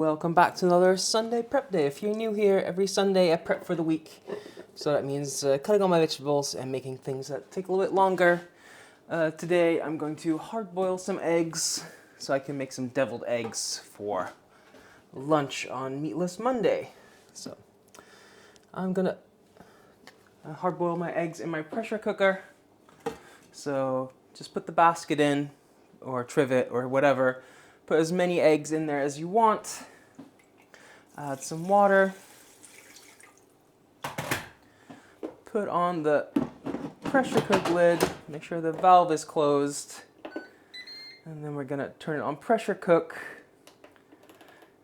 Welcome back to another Sunday prep day. If you're new here, every Sunday I prep for the week. So that means cutting all my vegetables and making things that take a little bit longer. Today I'm going to hard boil some eggs so I can make some deviled eggs for lunch on Meatless Monday. So I'm gonna hard boil my eggs in my pressure cooker. So just put the basket in, or trivet, or whatever. Put as many eggs in there as you want. Add some water. Put on the pressure cook lid. Make sure the valve is closed. And then we're gonna turn it on pressure cook.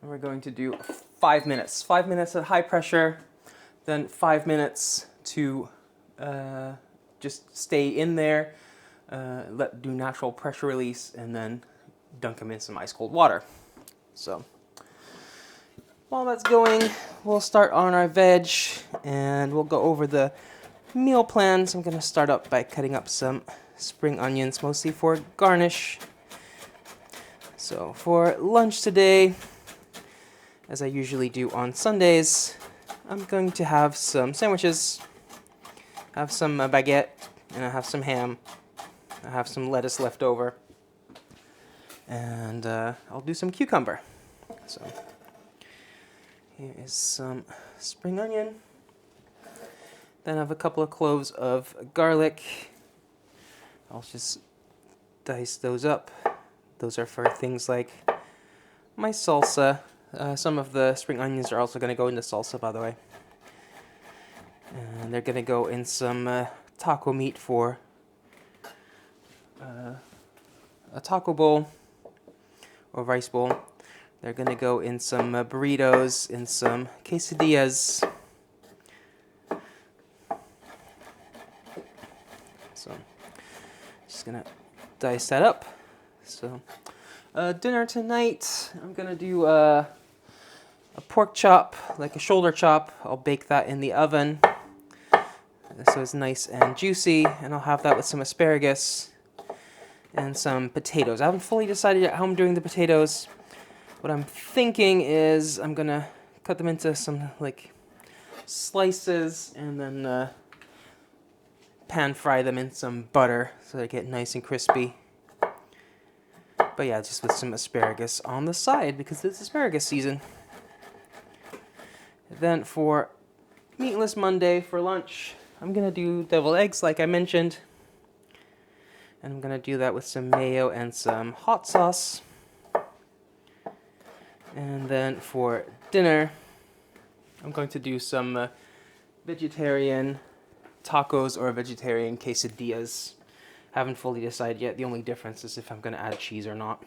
And we're going to do 5 minutes. 5 minutes at high pressure, then 5 minutes to just stay in there, do natural pressure release, and then dunk them in some ice cold water. So while that's going, we'll start on our veg and we'll go over the meal plans. I'm going to start up by cutting up some spring onions, mostly for garnish. So for lunch today, as I usually do on Sundays, I'm going to have some sandwiches. I have some baguette, and I have some ham. I have some lettuce left over. And I'll do some cucumber. So here is some spring onion. Then I have a couple of cloves of garlic. I'll just dice those up. Those are for things like my salsa. Some of the spring onions are also going to go into salsa, by the way. And they're going to go in some taco meat for a taco bowl or rice bowl. They're going to go in some burritos, in some quesadillas. So, just going to dice that up. So, dinner tonight, I'm going to do a pork chop, like a shoulder chop. I'll bake that in the oven so it's nice and juicy, and I'll have that with some asparagus and some potatoes. I haven't fully decided yet how I'm doing the potatoes. What I'm thinking is I'm gonna cut them into some like slices and then pan fry them in some butter so they get nice and crispy. But yeah, just with some asparagus on the side because it's asparagus season. Then for Meatless Monday for lunch, I'm gonna do deviled eggs like I mentioned. And I'm going to do that with some mayo and some hot sauce. And then for dinner, I'm going to do some vegetarian tacos or vegetarian quesadillas. Haven't fully decided yet. The only difference is if I'm going to add cheese or not.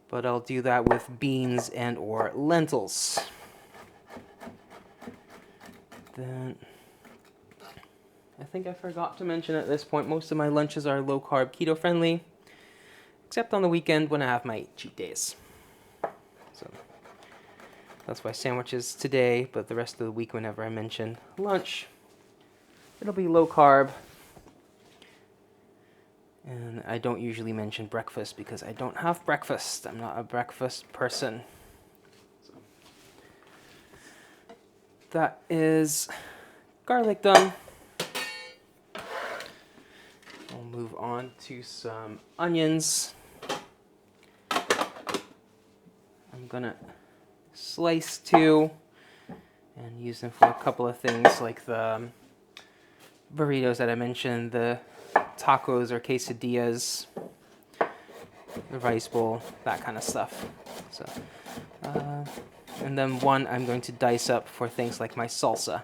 But I'll do that with beans and or lentils. Then I think I forgot to mention at this point, most of my lunches are low-carb, keto-friendly, except on the weekend when I have my cheat days. So that's why sandwiches today, but the rest of the week whenever I mention lunch, it'll be low-carb. And I don't usually mention breakfast because I don't have breakfast. I'm not a breakfast person. So that is garlic done. We'll move on to some onions. I'm gonna slice two and use them for a couple of things like the burritos that I mentioned, the tacos or quesadillas, the rice bowl, that kind of stuff. So, and then one I'm going to dice up for things like my salsa.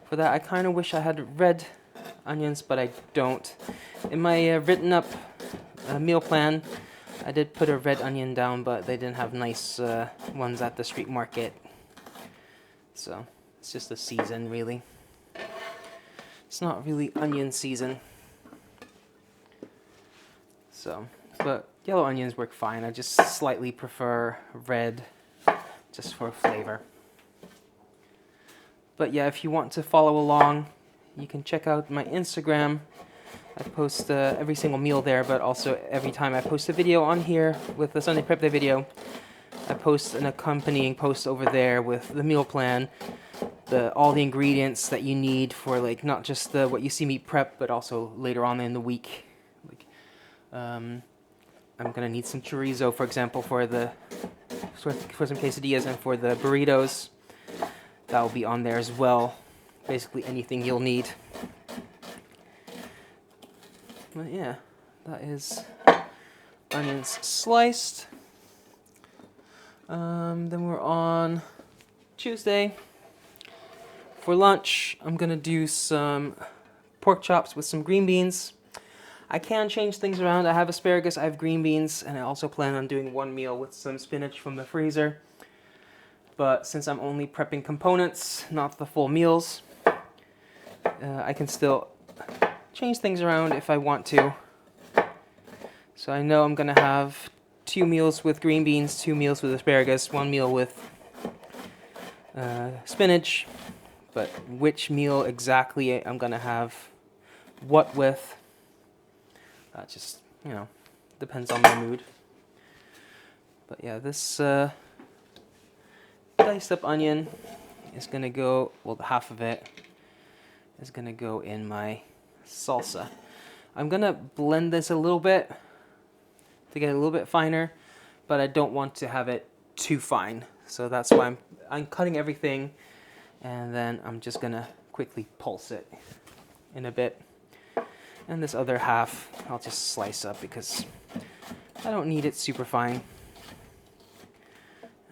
For that, I kind of wish I had red onions, but I don't. In my written up meal plan, I did put a red onion down, but they didn't have nice ones at the street market. So it's just the season, really. It's not really onion season. So, but yellow onions work fine. I just slightly prefer red, just for flavor. But yeah, if you want to follow along, you can check out my Instagram. I post every single meal there, but also every time I post a video on here with the Sunday Prep Day video, I post an accompanying post over there with the meal plan, all the ingredients that you need for like not just what you see me prep, but also later on in the week. Like, I'm gonna need some chorizo, for example, for some quesadillas and for the burritos. That will be on there as well. Basically anything you'll need. But yeah, that is onions sliced. Then we're on Tuesday. For lunch, I'm gonna do some pork chops with some green beans. I can change things around. I have asparagus, I have green beans, and I also plan on doing one meal with some spinach from the freezer. But since I'm only prepping components, not the full meals, I can still change things around if I want to. So I know I'm gonna have 2 meals with green beans, 2 meals with asparagus, 1 meal with spinach. But which meal exactly I'm gonna have what with, that just, depends on my mood. But yeah, this diced up onion is gonna go, well, half of it is gonna go in my salsa. I'm gonna blend this a little bit to get it a little bit finer, but I don't want to have it too fine. So that's why I'm cutting everything, and then I'm just gonna quickly pulse it in a bit. And this other half I'll just slice up because I don't need it super fine.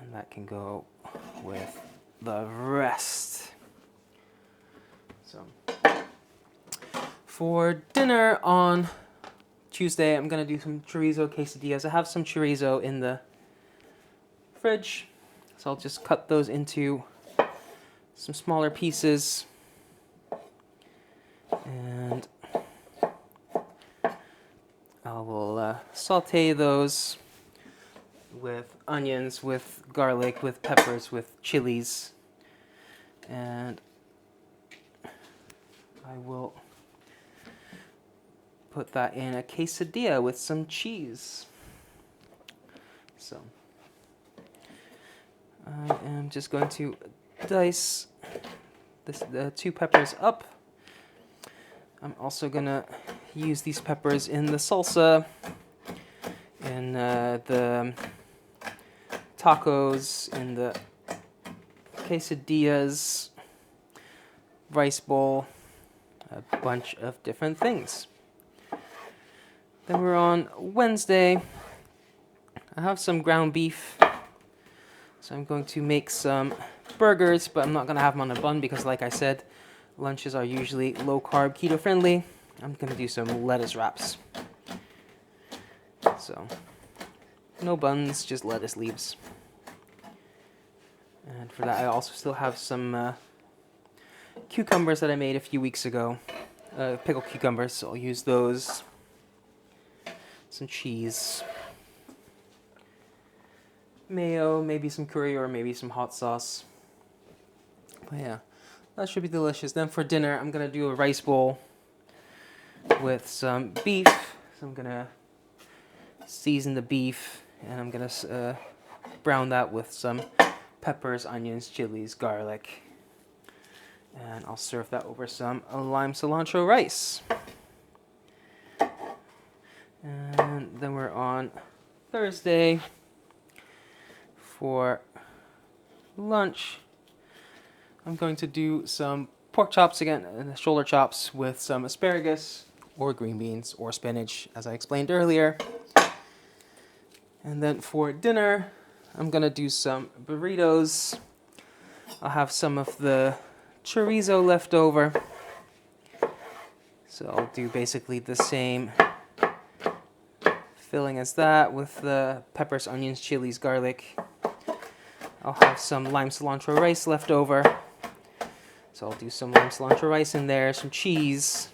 And that can go with the rest. So for dinner on Tuesday, I'm gonna do some chorizo quesadillas. I have some chorizo in the fridge, so I'll just cut those into some smaller pieces, and I will saute those with onions, with garlic, with peppers, with chilies, and I will put that in a quesadilla with some cheese. So I am just going to dice the 2 peppers up. I'm also gonna use these peppers in the salsa, in the tacos, in the quesadillas, rice bowl, a bunch of different things. Then we're on Wednesday. I have some ground beef, so I'm going to make some burgers, but I'm not gonna have them on a bun because, like I said, lunches are usually low-carb, keto-friendly. I'm gonna do some lettuce wraps. So, no buns, just lettuce leaves. And for that, I also still have some cucumbers that I made a few weeks ago. Pickled cucumbers, so I'll use those. Some cheese. Mayo, maybe some curry, or maybe some hot sauce. But yeah, that should be delicious. Then for dinner, I'm gonna do a rice bowl with some beef. So I'm gonna season the beef, and I'm gonna brown that with some peppers, onions, chilies, garlic, and I'll serve that over some lime cilantro rice. And then we're on Thursday. For lunch, I'm going to do some pork chops again, shoulder chops with some asparagus or green beans or spinach, as I explained earlier. And then for dinner, I'm gonna do some burritos. I'll have some of the chorizo left over, so I'll do basically the same filling as that with the peppers, onions, chilies, garlic. I'll have some lime cilantro rice left over, so I'll do some lime cilantro rice in there, some cheese,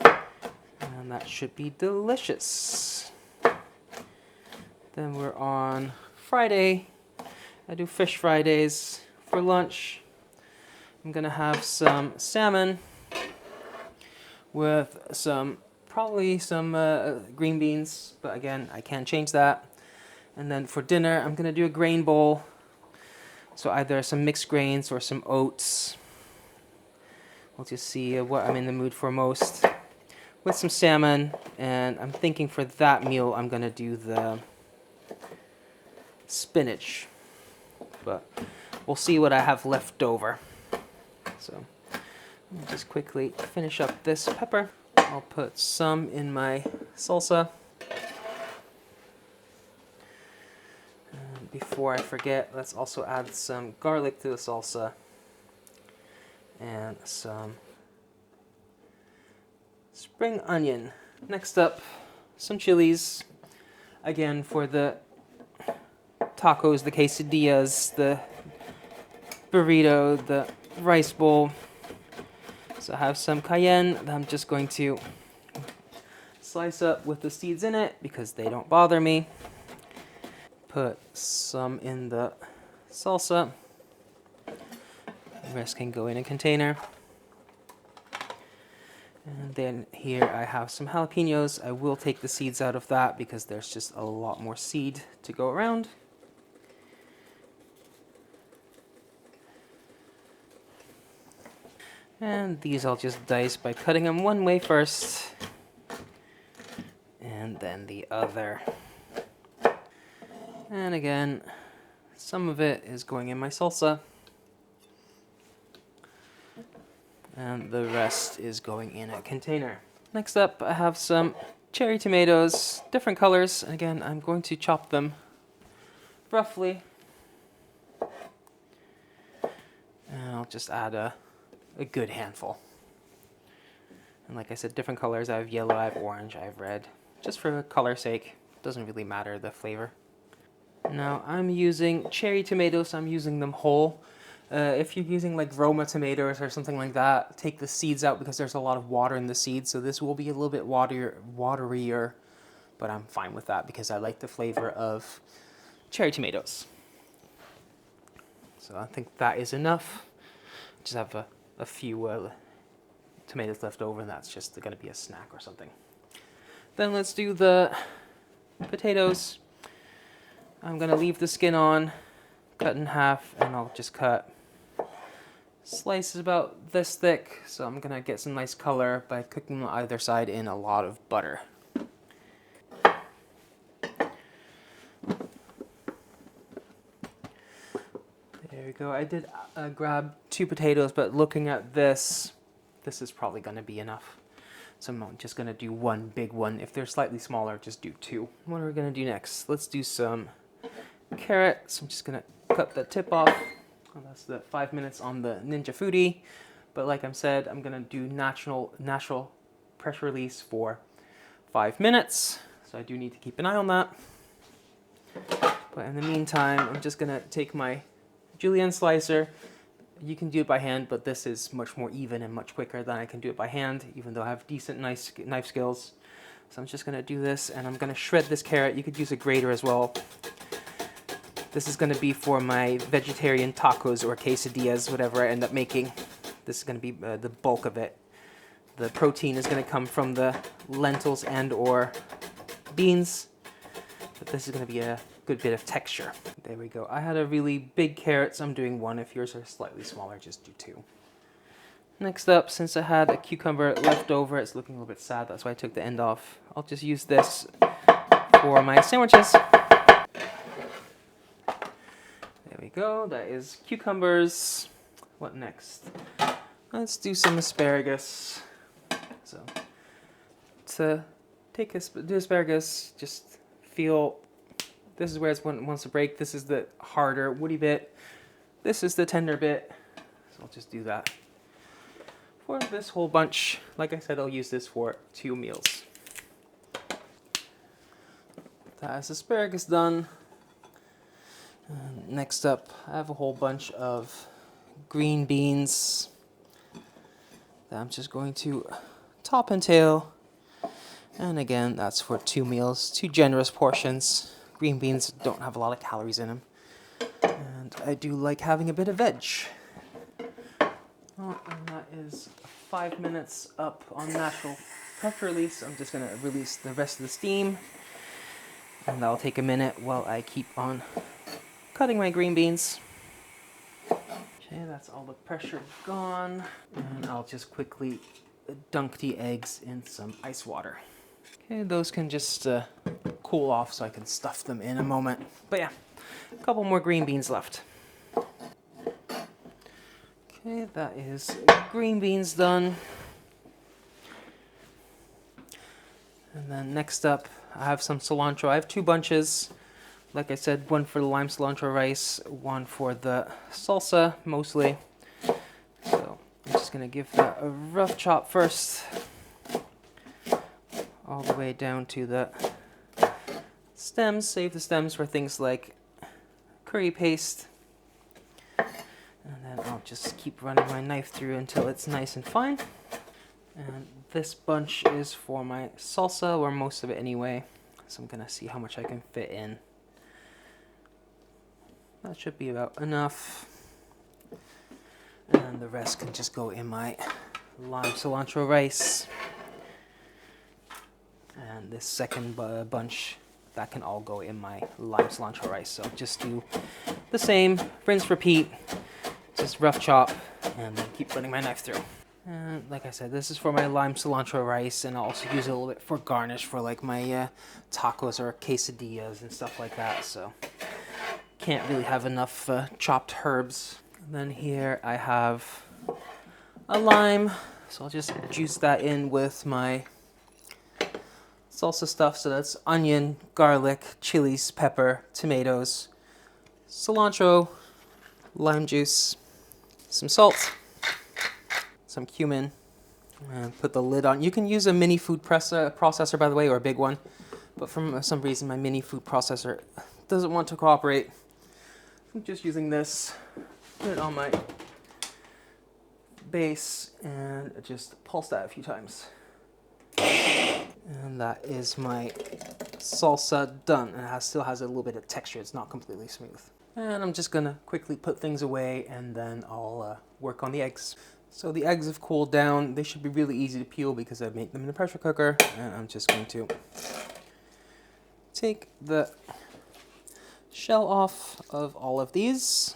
and that should be delicious. Then we're on Friday. I do fish Fridays. For lunch, I'm gonna have some salmon with probably some green beans, but again, I can't change that. And then for dinner, I'm gonna do a grain bowl. So either some mixed grains or some oats. We'll just see what I'm in the mood for most. With some salmon, and I'm thinking for that meal, I'm gonna do the spinach. But we'll see what I have left over. So let me just quickly finish up this pepper. I'll put some in my salsa. And before I forget, let's also add some garlic to the salsa and some spring onion. Next up, some chilies. Again, for the tacos, the quesadillas, the burrito, the rice bowl. So I have some cayenne that I'm just going to slice up with the seeds in it because they don't bother me. Put some in the salsa. The rest can go in a container. And then here I have some jalapenos. I will take the seeds out of that because there's just a lot more seed to go around. And these I'll just dice by cutting them one way first, and then the other. And again, some of it is going in my salsa, and the rest is going in a container. Next up, I have some cherry tomatoes, different colors. And again, I'm going to chop them roughly. And I'll just add a good handful. And like I said, different colors. I have yellow, I have orange, I have red. Just for color's sake, doesn't really matter the flavor. Now I'm using cherry tomatoes, I'm using them whole. If you're using like Roma tomatoes or something like that, take the seeds out because there's a lot of water in the seeds, so this will be a little bit waterier, but I'm fine with that because I like the flavor of cherry tomatoes. So I think that is enough. Just have a few tomatoes left over, and that's just going to be a snack or something. Then let's do the potatoes. I'm going to leave the skin on, cut in half, and I'll just cut slices about this thick. So I'm going to get some nice color by cooking them on either side in a lot of butter. There we go. I did grab 2 potatoes, but looking at this is probably going to be enough. So I'm just going to do one big one. If they're slightly smaller, just do 2. What are we going to do next? Let's do some carrots. I'm just going to cut the tip off. Well, that's the 5 minutes on the Ninja Foodi. But like I said, I'm going to do natural pressure release for 5 minutes. So I do need to keep an eye on that. But in the meantime, I'm just going to take my julienne slicer. You can do it by hand, but this is much more even and much quicker than I can do it by hand, even though I have decent knife skills. So I'm just going to do this, and I'm going to shred this carrot. You could use a grater as well. This is going to be for my vegetarian tacos or quesadillas, whatever I end up making. This is going to be the bulk of it. The protein is going to come from the lentils and or beans, but this is going to be a good bit of texture. There we go. I had a really big carrot, so I'm doing 1. If yours are slightly smaller, just do 2. Next up, since I had a cucumber left over, it's looking a little bit sad, that's why I took the end off. I'll just use this for my sandwiches. There we go, that is cucumbers. What next? Let's do some asparagus. So, to do asparagus, just feel. This is where it wants to break. This is the harder, woody bit. This is the tender bit. So I'll just do that for this whole bunch. Like I said, I'll use this for 2 meals. That is asparagus done. And next up, I have a whole bunch of green beans that I'm just going to top and tail. And again, that's for 2 meals, 2 generous portions. Green beans don't have a lot of calories in them. And I do like having a bit of veg. Well, and that is 5 minutes up on natural pressure release. I'm just going to release the rest of the steam. And that'll take a minute while I keep on cutting my green beans. Okay, that's all the pressure gone. And I'll just quickly dunk the eggs in some ice water. Okay, those can just cool off so I can stuff them in a moment. But yeah, a couple more green beans left. Okay, that is green beans done. And then next up, I have some cilantro. I have 2 bunches. Like I said, one for the lime cilantro rice, one for the salsa, mostly. So I'm just gonna give that a rough chop first. All the way down to the stems. Save the stems for things like curry paste. And then I'll just keep running my knife through until it's nice and fine. And this bunch is for my salsa, or most of it anyway. So I'm gonna see how much I can fit in. That should be about enough. And the rest can just go in my lime cilantro rice. And this second bunch, that can all go in my lime cilantro rice. So just do the same, rinse, repeat, just rough chop, and then keep running my knife through. And like I said, this is for my lime cilantro rice, and I'll also use it a little bit for garnish for like my tacos or quesadillas and stuff like that. So can't really have enough chopped herbs. And then here I have a lime, so I'll just juice that in with my salsa stuff. So that's onion, garlic, chilies, pepper, tomatoes, cilantro, lime juice, some salt, some cumin, and put the lid on. You can use a mini food processor, by the way, or a big one, but for some reason my mini food processor doesn't want to cooperate. I'm just using this, put it on my base, and just pulse that a few times. And that is my salsa done, and it still has a little bit of texture. It's not completely smooth. And I'm just gonna quickly put things away, and then I'll work on the eggs. So the eggs have cooled down. They should be really easy to peel because I made them in the pressure cooker. And I'm just going to take the shell off of all of these.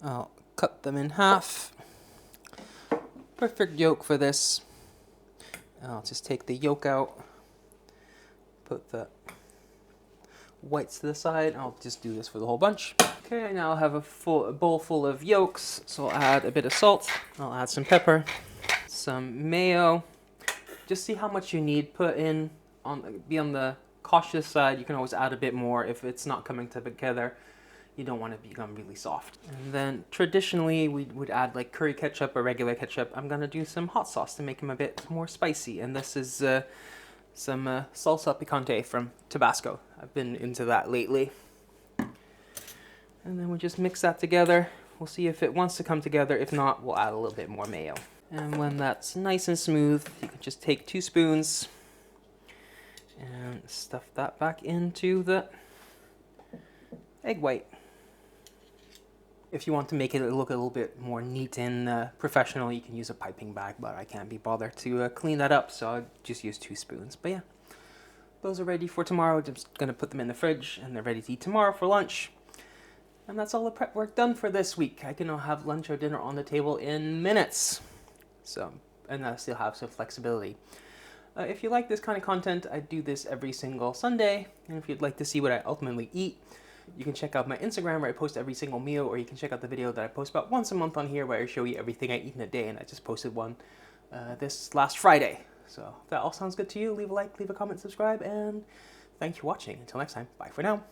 I'll cut them in half. Perfect yolk for this. I'll just take the yolk out, put the whites to the side. I'll just do this for the whole bunch. Okay, now I'll have a bowl full of yolks, so I'll add a bit of salt. I'll add some pepper, some mayo. Just see how much you need. Put in, be on the cautious side. You can always add a bit more if it's not coming together. You don't want it to become really soft. And then traditionally we would add like curry ketchup or regular ketchup. I'm gonna do some hot sauce to make them a bit more spicy. And this is some salsa picante from Tabasco. I've been into that lately. And then we just mix that together. We'll see if it wants to come together. If not, we'll add a little bit more mayo. And when that's nice and smooth, you can just take 2 spoons and stuff that back into the egg white. If you want to make it look a little bit more neat and professional, you can use a piping bag, but I can't be bothered to clean that up, so I'll just use 2 spoons. But yeah, those are ready for tomorrow. I'm just gonna put them in the fridge, and they're ready to eat tomorrow for lunch. And that's all the prep work done for this week. I can now have lunch or dinner on the table in minutes. So, and I still have some flexibility. If you like this kind of content, I do this every single Sunday. And if you'd like to see what I ultimately eat, you can check out my Instagram where I post every single meal, or you can check out the video that I post about once a month on here where I show you everything I eat in a day, and I just posted one this last Friday. So if that all sounds good to you, leave a like, leave a comment, subscribe, and thanks for watching. Until next time, bye for now.